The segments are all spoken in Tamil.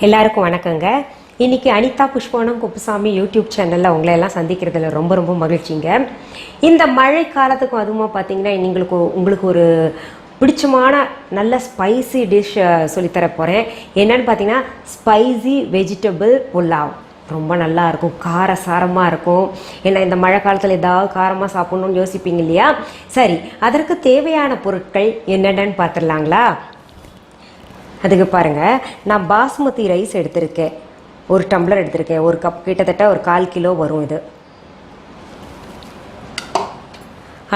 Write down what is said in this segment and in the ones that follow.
எல்லாருக்கும் வணக்கங்க. இன்னைக்கு அனிதா புஷ்பவனம் குப்புசாமி யூடியூப் சேனலில் உங்களை எல்லாம் சந்திக்கிறதுல ரொம்ப ரொம்ப மகிழ்ச்சிங்க. இந்த மழை காலத்துக்கும் அதுவுமா பார்த்தீங்கன்னா உங்களுக்கு ஒரு பிடிச்சமான நல்ல ஸ்பைசி டிஷ் சொல்லித்தர போகிறேன். என்னன்னு பார்த்தீங்கன்னா ஸ்பைசி வெஜிடபிள் புலாவ். ரொம்ப நல்லா இருக்கும், காரசாரமாக இருக்கும். ஏன்னா இந்த மழை காலத்தில் ஏதாவது காரமாக சாப்பிட்ணுன்னு யோசிப்பீங்க இல்லையா? சரி, அதற்கு தேவையான பொருட்கள் என்னென்னு பார்த்துடலாங்களா? அதுக்கு பாருங்கள், நான் பாஸ்மதி ரைஸ் எடுத்திருக்கேன், ஒரு டம்ளர் எடுத்திருக்கேன், ஒரு கப், கிட்டத்தட்ட ஒரு 1/4 கிலோ வரும் இது.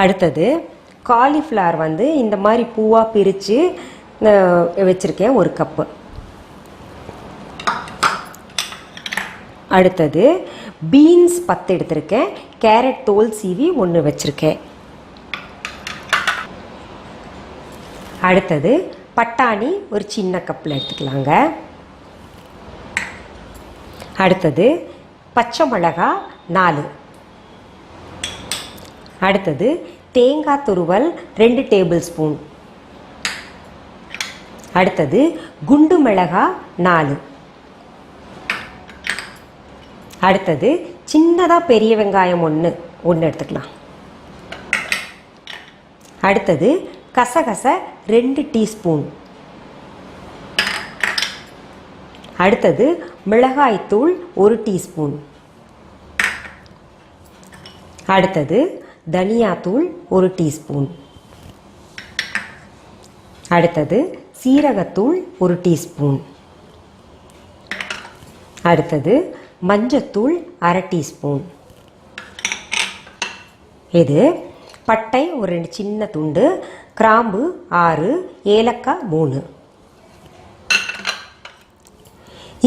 அடுத்தது காலிஃப்ளவர் இந்த மாதிரி பூவாக பிரித்து வச்சுருக்கேன், ஒரு கப்பு. அடுத்தது பீன்ஸ் 10 எடுத்திருக்கேன், கேரட் தோல் சீவி 1 வச்சுருக்கேன். அடுத்தது பட்டாணி ஒரு சின்ன கப்பில் எடுத்துக்கலாங்க. அடுத்தது பச்சை மிளகாய் 4. அடுத்தது தேங்காய் துருவல் 2 டேபிள் ஸ்பூன். அடுத்தது குண்டு மிளகாய் 4. அடுத்தது சின்னதாக பெரிய வெங்காயம் 1 எடுத்துக்கலாம். அடுத்தது கசகசை 2 டீஸ்பூன். அடுத்தது மிளகாய்த்தூள் 1 டீஸ்பூன். அடுத்தது தனியாத்தூள் 1 டீஸ்பூன். அடுத்தது சீரகத்தூள் 1 டீஸ்பூன். அடுத்தது மஞ்சத்தூள் 1/2 டீஸ்பூன். இது பட்டை ஒரு 2 சின்ன துண்டு, கிராம்பு 6, ஏலக்காய் 3.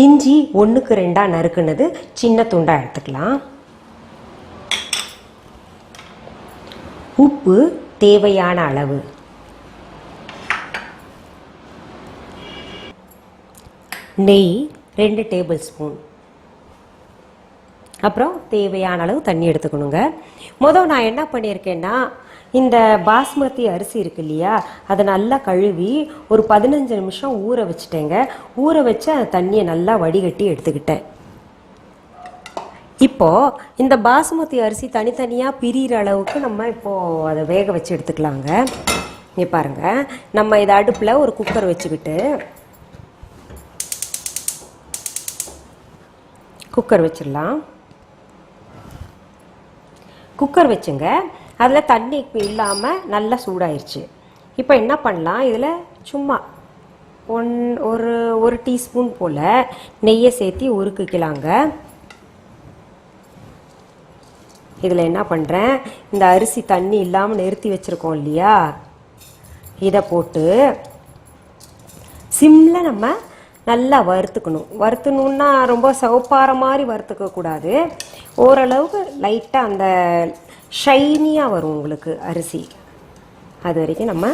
இஞ்சி 1க்கு 2 நறுக்குனது சின்ன துண்டாக எடுத்துக்கலாம். உப்பு தேவையான அளவு. நெய் 2 டேபிள் ஸ்பூன். அப்புறம் தேவையான அளவு தண்ணி எடுத்துக்கணுங்க. நான் என்ன பண்ணியிருக்கேன்னா, இந்த பாஸ்மதி அரிசி இருக்கு இல்லையா, அதை நல்லா கழுவி ஒரு 15 நிமிஷம் ஊற வச்சுட்டேங்க. ஊற வச்சு அந்த தண்ணியை நல்லா வடிகட்டி எடுத்துக்கிட்டேன். இப்போது இந்த பாஸ்மதி அரிசி தனித்தனியாக பிரிகிற அளவுக்கு நம்ம இப்போது அதை வேக வச்சு எடுத்துக்கலாங்க. இங்கே பாருங்கள், நம்ம இதை அடுப்பில் ஒரு குக்கர் வச்சுக்கிட்டு குக்கர் வச்சிடலாம். குக்கர் வச்சுங்க, அதில் தண்ணி இல்லாமல் நல்லா சூடாயிருச்சு. இப்போ என்ன பண்ணலாம், இதில் சும்மா ஒரு டீஸ்பூன் போல் நெய்யை சேர்த்து உருக்கிக்கலாங்க. இதில் என்ன பண்ணுறேன், இந்த அரிசி தண்ணி இல்லாமல் நிறுத்தி வச்சுருக்கோம் இல்லையா, இதை போட்டு சிம்மில் நம்ம நல்லா வறுத்துக்கணும். வறுத்தணுன்னா ரொம்ப சவுப்பார மாதிரி வறுத்துக்கக்கூடாது, ஓரளவுக்கு லைட்டாக அந்த ஷைனியாக வரும் உங்களுக்கு அரிசி, அது வரைக்கும் நம்ம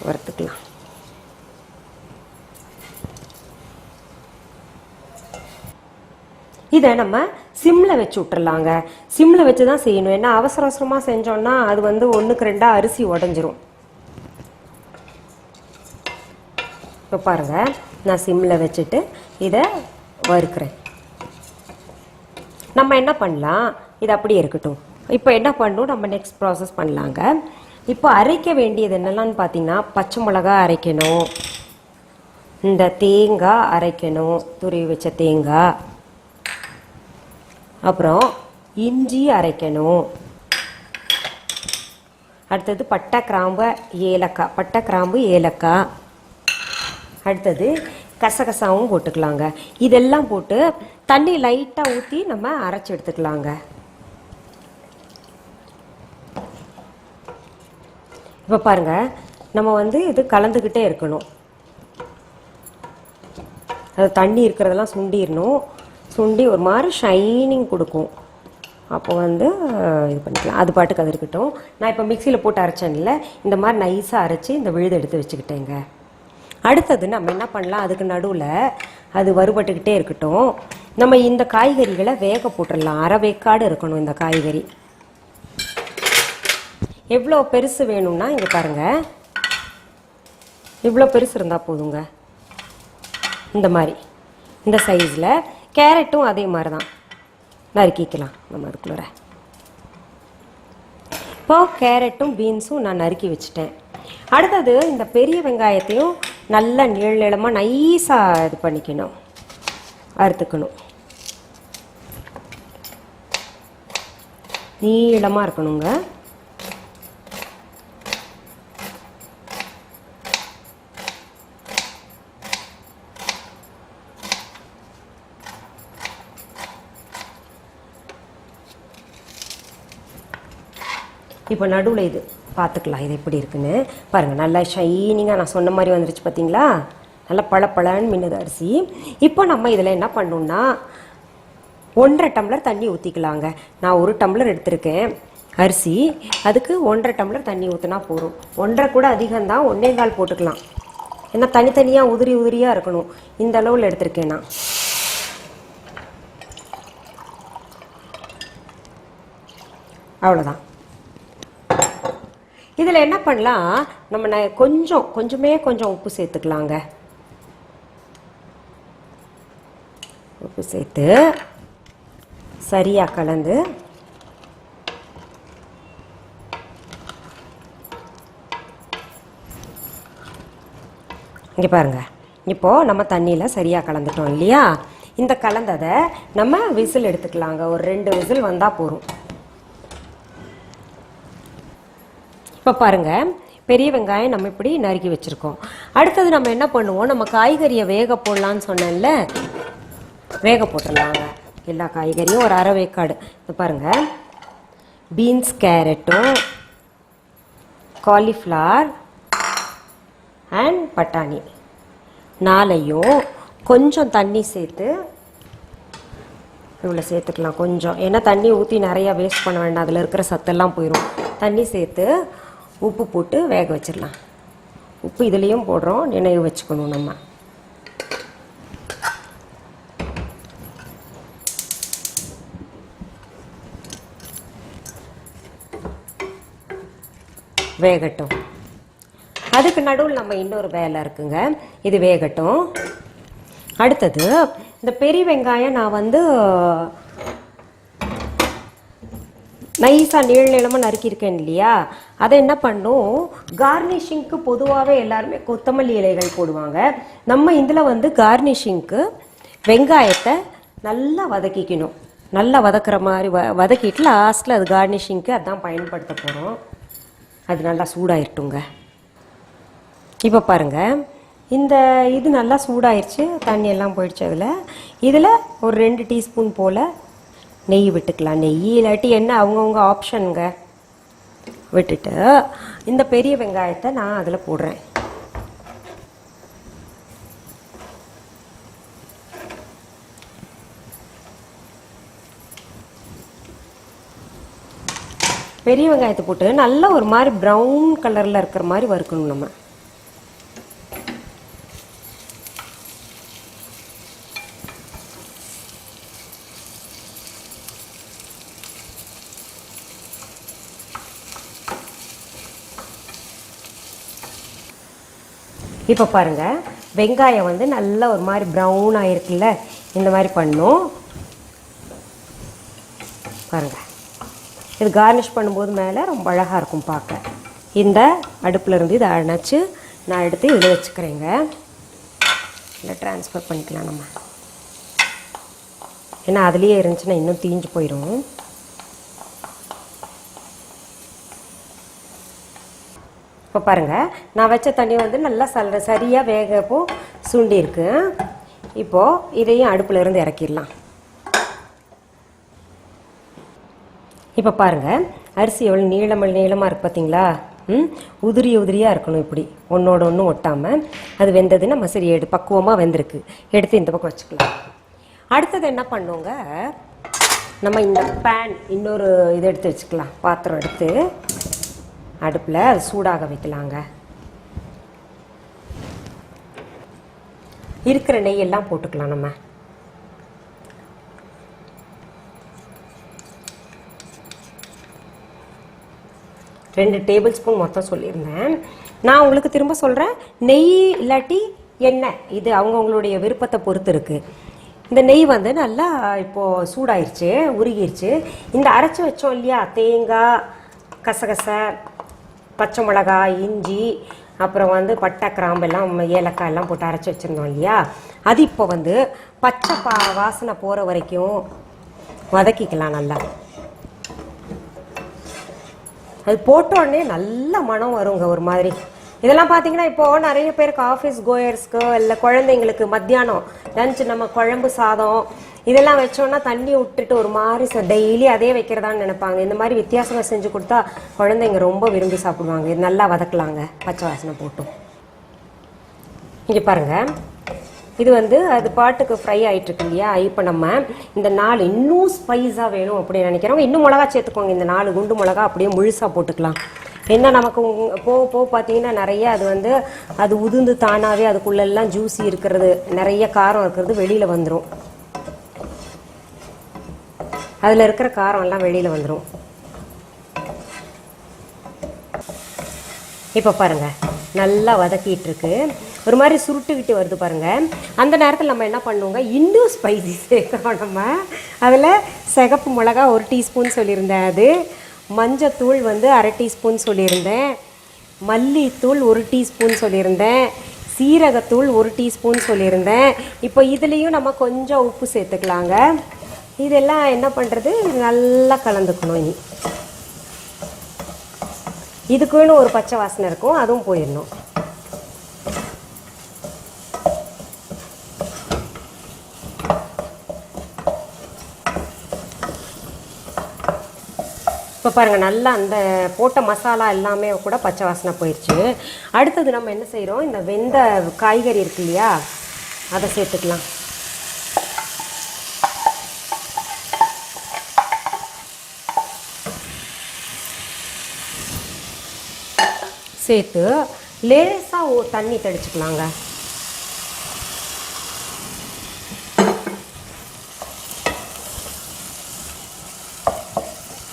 வறுத்துக்கலாம். இதை நம்ம சிம்மில் வச்சு விட்டுறலாங்க. சிம்மில் வச்சு தான் செய்யணும், ஏன்னா அவசர அவசரமாக செஞ்சோன்னா அது 1க்கு 2 அரிசி உடஞ்சிரும். இப்போ பாருங்கள், நான் சிம்மில் வச்சுட்டு இதை வறுக்கிறேன். நம்ம என்ன பண்ணலாம், இது அப்படியே இருக்கட்டும். இப்போ என்ன பண்ணணும், நம்ம நெக்ஸ்ட் ப்ராசஸ் பண்ணலாங்க. இப்போ அரைக்க வேண்டியது என்னெல்லாம்னு பார்த்தீங்கன்னா, பச்சை மிளகாய் அரைக்கணும், இந்த தேங்காய் அரைக்கணும், துருவி வச்ச தேங்காய், அப்புறம் இஞ்சி அரைக்கணும், அடுத்தது பட்டை கிராம்பு ஏலக்காய், அடுத்தது கசகசாவும் போட்டுக்கலாங்க. இதெல்லாம் போட்டு தண்ணி லைட்டாக ஊற்றி நம்ம அரைச்சி எடுத்துக்கலாங்க. இப்போ பாருங்கள், நம்ம இது கலந்துக்கிட்டே இருக்கணும். அது தண்ணி இருக்கிறதெல்லாம் சுண்டிடணும். சுண்டி ஒரு மாதிரி ஷைனிங் கொடுக்கும். அப்போ இது பண்ணிக்கலாம். அது பாட்டுக்கு அது இருக்கட்டும். நான் இப்போ மிக்சியில் போட்டு அரைச்சேன்ல, இந்த மாதிரி நைஸாக அரைச்சி இந்த விழுது எடுத்து வச்சுக்கிட்டேங்க. அடுத்தது நம்ம என்ன பண்ணலாம், அதுக்கு நடுவில் அது வறுபட்டுக்கிட்டே இருக்கட்டும். நம்ம இந்த காய்கறிகளை வேக போட்டுடலாம். அரை வேக்காடு இருக்கணும் இந்த காய்கறி. எவ்வளோ பெருசு வேணும்னா இங்கே பாருங்கள், இவ்வளோ பெருசு இருந்தால் போதுங்க. இந்த மாதிரி இந்த சைஸில். கேரட்டும் அதே மாதிரி தான் நறுக்கிக்கலாம் நம்ம அதுக்குள்ளே. இப்போது கேரட்டும் பீன்ஸும் நான் நறுக்கி வச்சுட்டேன். அடுத்தது இந்த பெரிய வெங்காயத்தையும் நல்லா நீளமாக நைஸாக இது பண்ணிக்கணும், அறுத்துக்கணும். நீளமாக இருக்கணுங்க. இப்போ நடுவில் இது பார்த்துக்கலாம், இது எப்படி இருக்குன்னு பாருங்கள். நல்லா ஷைனிங்காக நான் சொன்ன மாதிரி வந்துருச்சு பார்த்தீங்களா? நல்லா பழப்பழன்னு மின்னுது அரிசி. இப்போ நம்ம இதில் என்ன பண்ணணும்னா 1.5 டம்ளர் தண்ணி ஊற்றிக்கலாங்க. நான் 1 டம்ளர் எடுத்திருக்கேன் அரிசி, அதுக்கு 1.5 டம்ளர் தண்ணி ஊற்றினா போதும். 1.5 கூட அதிகம்தான், 1.25 போட்டுக்கலாம். ஏன்னா தனித்தனியாக உதிரி உதிரியாக இருக்கணும். இந்த அளவில் எடுத்திருக்கேன் நான். அவ்வளோதான். இதில் என்ன பண்ணலாம், நம்ம கொஞ்சம் உப்பு சேர்த்துக்கலாங்க. உப்பு சேர்த்து சரியாக கலந்து இங்கே பாருங்கள். இப்போது நம்ம தண்ணியில் சரியாக கலந்துட்டோம் இல்லையா? இந்த கலந்ததை நம்ம விசில் எடுத்துக்கலாங்க. ஒரு 2 விசில் வந்தால் போதும். இப்போ பாருங்கள், பெரிய வெங்காயம் நம்ம இப்படி நறுக்கி வச்சுருக்கோம். அடுத்தது நம்ம என்ன பண்ணுவோம், நம்ம காய்கறியை வேக போடலான்னு சொன்னேன்ல, வேக போட்டுடலாங்க. எல்லா காய்கறியும் ஒரு அரை வேக்காடு. இப்போ பாருங்கள், பீன்ஸ், கேரட்டும், காலிஃப்ளவர் அண்ட் பட்டாணி 4ஐயும் கொஞ்சம் தண்ணி சேர்த்து இவ்வளோ சேர்த்துக்கலாம் கொஞ்சம். ஏன்னா தண்ணி ஊற்றி நிறையா வேஸ்ட் பண்ண வேண்டாம், அதில் இருக்கிற சத்தெல்லாம் போயிடும். தண்ணி சேர்த்து உப்பு போட்டு வேக வச்சிடலாம். உப்பு இதுலேயும் போடுறோம், நினைவு வச்சுக்கணும் நம்ம. வேகட்டும். அதுக்கு நடுவில் நம்ம இன்னொரு வேலை இருக்குங்க, இது வேகட்டும். அடுத்தது இந்த பெரிய வெங்காயம் நான் வந்து நைஸாக நீளமாக நறுக்கியிருக்கேன் இல்லையா? அதை என்ன பண்ணும், கார்னிஷிங்க்கு பொதுவாகவே எல்லாருமே கொத்தமல்லி இலைகள் போடுவாங்க. நம்ம இதில் வந்து கார்னிஷிங்க்கு வெங்காயத்தை நல்லா வதக்கிக்கணும். நல்லா வதக்குற மாதிரி வதக்கிட்டு லாஸ்ட்டில் அது கார்னிஷிங்க்கு அதான் பயன்படுத்த போகிறோம். அது நல்லா சூடாயிருட்டுங்க. இப்போ பாருங்கள், இந்த இது நல்லா சூடாயிருச்சு, தண்ணி எல்லாம் போயிடுச்சு. இதில் ஒரு 2 டீஸ்பூன் போல் நெய் விட்டுக்கலாம். நெய் இல்லாட்டி என்ன அவங்கவுங்க ஆப்ஷனுங்க. விட்டுட்டு இந்த பெரிய வெங்காயத்தை நான் அதில் போடுறேன். பெரிய வெங்காயத்தை போட்டு நல்லா ஒரு மாதிரி ப்ரௌன் கலரில் இருக்கிற மாதிரி வறுக்கணும் நம்ம. இப்போ பாருங்கள், வெங்காயம் வந்து நல்லா ஒரு மாதிரி ப்ரௌன் ஆகிருக்குல்ல, இந்த மாதிரி பண்ணும் பாருங்கள். இது கார்னிஷ் பண்ணும்போது மேலே ரொம்ப அழகாக இருக்கும் பார்க்க. இந்த அடுப்பில் இருந்து இதை அணைச்சி நான் எடுத்து இதில் வச்சுக்கிறேங்க. இதில் ட்ரான்ஸ்ஃபர் பண்ணிக்கலாம் நம்ம. ஏன்னா அதுலேயே இருந்துச்சுன்னா இன்னும் தீஞ்சு போயிடும். இப்போ பாருங்கள், நான் வச்ச தண்ணி வந்து நல்லா சரியாக வேகப்போ சுண்டிருக்கு. இப்போது இதையும் அடுப்பில் இருந்து இறக்கிடலாம். இப்போ பாருங்கள், அரிசி எவ்வளோ நீளமாக இருக்குது பார்த்தீங்களா? உதிரியாக இருக்கணும், இப்படி ஒன்றோட ஒன்று ஒட்டாமல். அது வெந்தது நம்ம சரி பக்குவமாக வெந்திருக்கு. எடுத்து இந்த பக்கம் வச்சுக்கலாம். அடுத்தது என்ன பண்ணுவோங்க, நம்ம இந்த பேன் இன்னொரு இது எடுத்து வச்சுக்கலாம். பாத்திரம் எடுத்து அடுப்பில் அது சூடாக வைக்கலாங்க. இருக்கிற நெய்யெல்லாம் போட்டுக்கலாம் நம்ம. ரெண்டு டேபிள் ஸ்பூன் மொத்தம் சொல்லியிருந்தேன். நான் உங்களுக்கு திரும்ப சொல்கிறேன், நெய் இல்லாட்டி எண்ணெய், இது அவங்கவுங்களுடைய விருப்பத்தை பொறுத்து இருக்குது. இந்த நெய் வந்து நல்லா இப்போது சூடாயிருச்சு, உருகிருச்சு. இந்த அரைச்சி வச்சோம் இல்லையா தேங்காய், கசகசை, பச்சை மிளகாய், இஞ்சி, அப்புறம் வந்து பட்டை, கிராம்பு எல்லாம், ஏலக்காய் எல்லாம் போட்டு அரைச்சி வச்சுருந்தோம் இல்லையா, அது இப்போ வந்து பச்சை வாசனை போகிற வரைக்கும் வதக்கிக்கலாம் நல்லா. அது போட்டோடனே நல்ல மனம் வருங்க ஒரு மாதிரி. இதெல்லாம் பார்த்தீங்கன்னா இப்போது நிறைய பேருக்கு ஆஃபீஸ் கோயர்ஸ்க்கு இல்லை குழந்தைங்களுக்கு மத்தியானம் லஞ்ச் நம்ம குழம்பு சாதம் இதெல்லாம் வச்சோன்னா தண்ணி விட்டுட்டு ஒரு மாதிரி டெய்லி அதே வைக்கிறதான்னு நினைப்பாங்க. இந்த மாதிரி வித்தியாசமாக செஞ்சு கொடுத்தா குழந்தைங்க ரொம்ப விரும்பி சாப்பிடுவாங்க. இது நல்லா வதக்கலாங்க பச்சை வாசனை போட்டும். இங்கே பாருங்கள், இது வந்து அது பாட்டுக்கு ஃப்ரை ஆகிட்டுருக்கு இல்லையா. இப்போ நம்ம இந்த 4 இன்னும் ஸ்பைஸாக வேணும் அப்படின்னு நினைக்கிறவங்க இன்னும் மிளகா சேர்த்துக்கோங்க. இந்த 4 குண்டு மிளகா அப்படியே முழுசாக போட்டுக்கலாம். என்ன நமக்கு போக போக பார்த்தீங்கன்னா நிறைய அது வந்து அது உதிர்ந்து தானாகவே அதுக்குள்ளெல்லாம் ஜூஸி இருக்கிறது, நிறைய காரம் இருக்கிறது வெளியில் வந்துடும். அதில் இருக்கிற காரம் எல்லாம் வெளியில் வந்துடும். இப்போ பாருங்கள் நல்லா வதக்கிட்டு இருக்கு, ஒரு மாதிரி சுருட்டுக்கிட்டு வருது பாருங்கள். அந்த நேரத்தில் நம்ம என்ன பண்ணுவோங்க, இன்னும் ஸ்பைசி சேர்க்குறோம். நம்ம அதில் சிகப்பு மிளகா 1 டீஸ்பூன் சொல்லியிருந்தேன், அது மஞ்சத்தூள் வந்து 1/2 டீஸ்பூன் சொல்லியிருந்தேன், மல்லித்தூள் 1 டீஸ்பூன் சொல்லியிருந்தேன், சீரகத்தூள் 1 டீஸ்பூன் சொல்லியிருந்தேன். இப்போ இதுலேயும் நம்ம கொஞ்சம் உப்பு சேர்த்துக்கலாங்க. இதெல்லாம் என்ன பண்ணுறது, நல்லா கலந்துக்கணும். இனி இதுக்குன்னு ஒரு பச்சை வாசனை இருக்கும், அதுவும் போயிடணும். இப்போ பாருங்கள் நல்லா அந்த போட்ட மசாலா எல்லாமே கூட பச்சை வாசனை போயிடுச்சு. அடுத்தது நம்ம என்ன செய்கிறோம், இந்த வெந்த காய்கறி இருக்கு இல்லையா, அதை சேர்த்துக்கலாம். சேர்த்து லேசாக தண்ணி தெளிச்சுக்கலாங்க.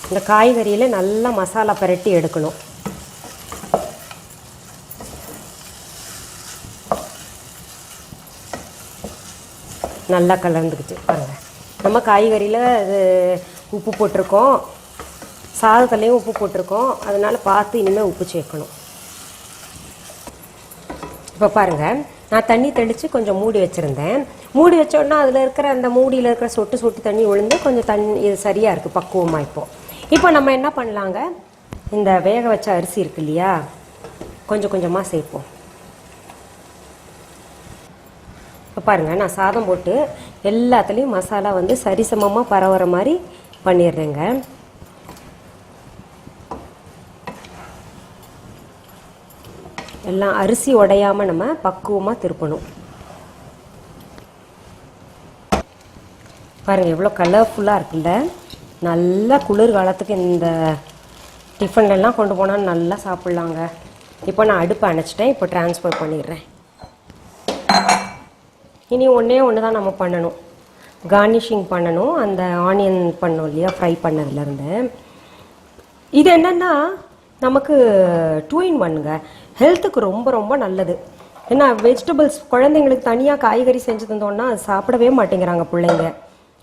இந்த காய்கறியில் நல்லா மசாலா பரட்டி எடுக்கணும். நல்லா கலந்துக்குச்சு பாருங்கள். நம்ம காய்கறியில் இது உப்பு போட்டிருக்கோம், சாதத்துலேயும் உப்பு போட்டிருக்கோம், அதனால் பார்த்து இனிமேல் உப்பு சேர்க்கணும். இப்போ பாருங்கள், நான் தண்ணி தெளித்து கொஞ்சம் மூடி வச்சுருந்தேன். மூடி வச்சோன்னா அதில் இருக்கிற அந்த மூடியில் இருக்கிற சொட்டு சொட்டு தண்ணி விழுந்து கொஞ்சம் தண்ணி இது சரியாக இருக்குது பக்குவமாக. இப்போ நம்ம என்ன பண்ணலாங்க, இந்த வேக வச்ச அரிசி இருக்கு இல்லையா, கொஞ்சம் கொஞ்சமாக சேர்ப்போம். இப்போ பாருங்கள், நான் சாதம் போட்டு எல்லாத்துலேயும் மசாலா வந்து சரிசமமாக பரவுற மாதிரி பண்ணிடுறேங்க. எல்லாம் அரிசி உடையாமல் நம்ம பக்குவமாக திருப்பணும். பாருங்கள் எவ்வளோ கலர்ஃபுல்லாக இருக்குல்ல. நல்லா குளிர் காலத்துக்கு இந்த டிஃபன்லாம் கொண்டு போனால் நல்லா சாப்பிட்லாங்க. இப்போ நான் அடுப்பை அணைச்சிட்டேன், இப்போ ட்ரான்ஸ்ஃபர் பண்ணிடுறேன். இனி ஒன்று தான் நம்ம பண்ணணும், கார்னிஷிங் பண்ணணும். அந்த ஆனியன் பண்ணோம் இல்லையா ஃப்ரை பண்ணதுலேருந்து. இது என்னென்னா நமக்கு 2 in 1ங்க, ஹெல்த்துக்கு ரொம்ப ரொம்ப நல்லது. ஏன்னா வெஜிடபிள்ஸ் குழந்தைங்களுக்கு தனியாக காய்கறி செஞ்சு தந்தோன்னா அது சாப்பிடவே மாட்டேங்கிறாங்க பிள்ளைங்க.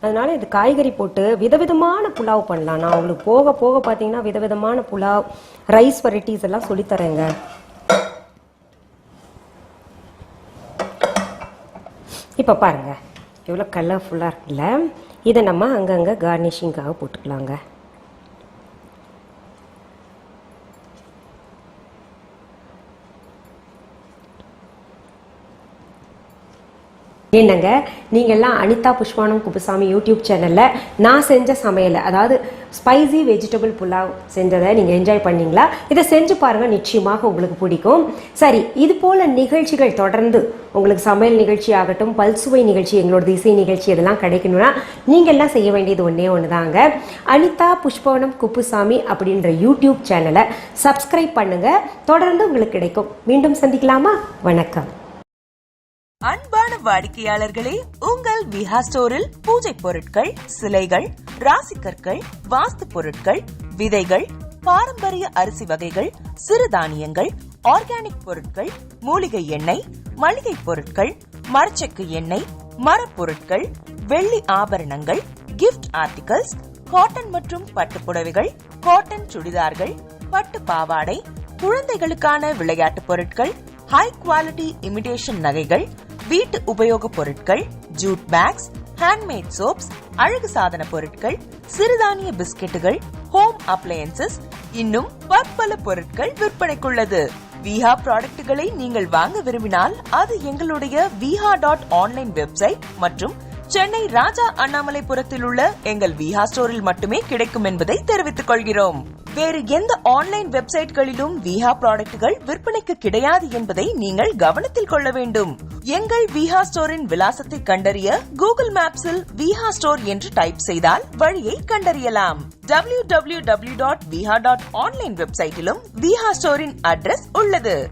அதனால் இது காய்கறி போட்டு விதவிதமான புலாவ் பண்ணலாம். நான் உங்களுக்கு போக போக பார்த்தீங்கன்னா விதவிதமான புலாவ், ரைஸ் வெரைட்டிஸ் எல்லாம் சொல்லித்தரேங்க. இப்போ பாருங்கள் எவ்வளோ கலர்ஃபுல்லாக இருக்குல்ல. இதை நம்ம அங்கங்கே கார்னிஷிங்காக போட்டுக்கலாங்க. என்னங்க நீங்கள்லாம் அனிதா புஷ்பானம் குப்புசாமி யூடியூப் சேனலில் நான் செஞ்ச சமையலை, அதாவது ஸ்பைசி வெஜிடபிள் புலாவ் செஞ்சதை நீங்கள் என்ஜாய் பண்ணிங்களா? இதை செஞ்சு பாருங்கள், நிச்சயமாக உங்களுக்கு பிடிக்கும். சரி, இது போல் நிகழ்ச்சிகள் தொடர்ந்து உங்களுக்கு சமையல் நிகழ்ச்சி ஆகட்டும், பல்சுவை நிகழ்ச்சி, எங்களோட இசை நிகழ்ச்சி இதெல்லாம் கிடைக்கணும்னா நீங்கள்லாம் செய்ய வேண்டியது ஒன்று தாங்க. அனிதா புஷ்பானம் குப்புசாமி அப்படின்ற யூடியூப் சேனலை சப்ஸ்கிரைப் பண்ணுங்கள், தொடர்ந்து உங்களுக்கு கிடைக்கும். மீண்டும் சந்திக்கலாமா? வணக்கம். அன்பான வாடிக்கையாளர்களே, உங்கள் விஹா ஸ்டோரில் பூஜை பொருட்கள், சிலைகள், ராசிக்கற்கள், வாஸ்து பொருட்கள், விதைகள், பாரம்பரிய அரிசி வகைகள், சிறுதானியங்கள், ஆர்கானிக் பொருட்கள், மூலிகை எண்ணெய், மளிகை பொருட்கள், மரச்செக்கு எண்ணெய், மரப்பொருட்கள், வெள்ளி ஆபரணங்கள், கிஃப்ட் ஆர்டிகல்ஸ், காட்டன் மற்றும் பட்டு புடவைகள், காட்டன் சுடிதார்கள், பட்டு பாவாடை, குழந்தைகளுக்கான விளையாட்டு பொருட்கள், ஹை குவாலிட்டி இமிடேஷன் நகைகள், வீட்டு உபயோக பொருட்கள், ஜூட் பேக்ஸ், ஹேண்ட்மேட் சோப்ஸ், அழகு சாதன பொருட்கள், சிறுதானிய பிஸ்கெட்டுகள், ஹோம் அப்ளையன்சஸ், இன்னும் பற்பல பொருட்கள் விற்பனைக்குள்ளது. விஹா ப்ராடக்ட்களை நீங்கள் வாங்க விரும்பினால் அது எங்களுடைய viha.online வெப்சைட் மற்றும் சென்னை ராஜா அண்ணாமலைபுரத்தில் உள்ள எங்கள் விஹா ஸ்டோரில் மட்டுமே கிடைக்கும் என்பதை தெரிவித்துக் கொள்கிறோம். வேறு எந்த ஆன்லைன் வெப்சைட்களிலும் விஹா ப்ராடக்ட்கள் விற்பனைக்கு கிடையாது என்பதை நீங்கள் கவனத்தில் கொள்ள வேண்டும். எங்கள் விஹா ஸ்டோரின் விலாசத்தை கண்டறிய கூகுள் மேப்ஸில் விஹா ஸ்டோர் என்று டைப் செய்தால் வழியை கண்டறியலாம். www.viha.online வெப்சைட்டிலும் விஹா ஸ்டோரின் அட்ரஸ் உள்ளது.